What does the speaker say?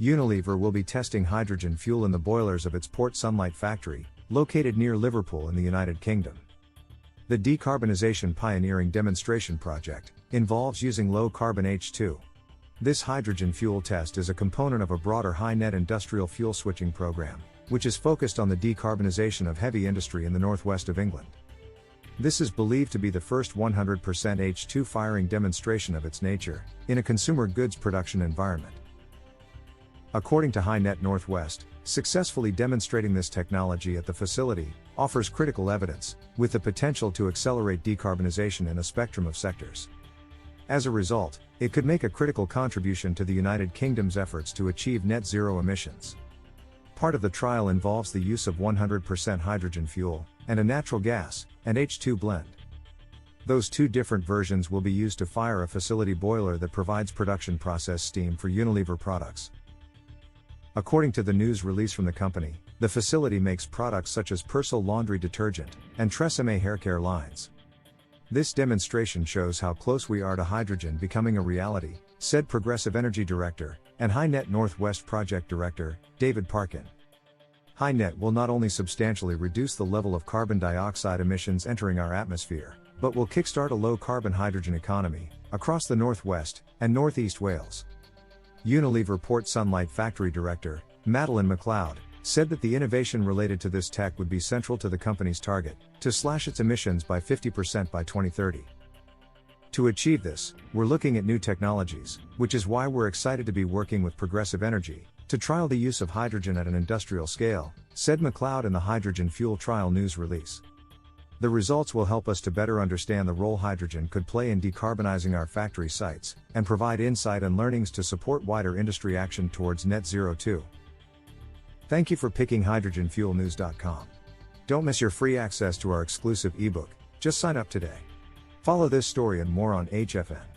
Unilever will be testing hydrogen fuel in the boilers of its Port Sunlight factory, located near Liverpool in the United Kingdom. The decarbonization pioneering demonstration project involves using low-carbon H2. This hydrogen fuel test is a component of a broader high-net industrial fuel switching program, which is focused on the decarbonization of heavy industry in the northwest of England. This is believed to be the first 100% H2 firing demonstration of its nature, in a consumer goods production environment. According to HyNet Northwest, successfully demonstrating this technology at the facility offers critical evidence, with the potential to accelerate decarbonization in a spectrum of sectors. As a result, it could make a critical contribution to the United Kingdom's efforts to achieve net zero emissions. Part of the trial involves the use of 100% hydrogen fuel, and a natural gas, and H2 blend. Those two different versions will be used to fire a facility boiler that provides production process steam for Unilever products. According to the news release from the company, the facility makes products such as Persil laundry detergent, and Tresemme haircare lines. This demonstration shows how close we are to hydrogen becoming a reality, said Progressive Energy Director, and HyNet Northwest Project Director, David Parkin. HyNet will not only substantially reduce the level of carbon dioxide emissions entering our atmosphere, but will kickstart a low-carbon hydrogen economy across the northwest and northeast Wales. Unilever Port Sunlight Factory Director, Madeline MacLeod, said that the innovation related to this tech would be central to the company's target to slash its emissions by 50% by 2030. To achieve this, we're looking at new technologies, which is why we're excited to be working with Progressive Energy to trial the use of hydrogen at an industrial scale, said MacLeod in the Hydrogen Fuel Trial news release. The results will help us to better understand the role hydrogen could play in decarbonizing our factory sites, and provide insight and learnings to support wider industry action towards net zero too. Thank you for picking hydrogenfuelnews.com. Don't miss your free access to our exclusive ebook, just sign up today. Follow this story and more on HFN.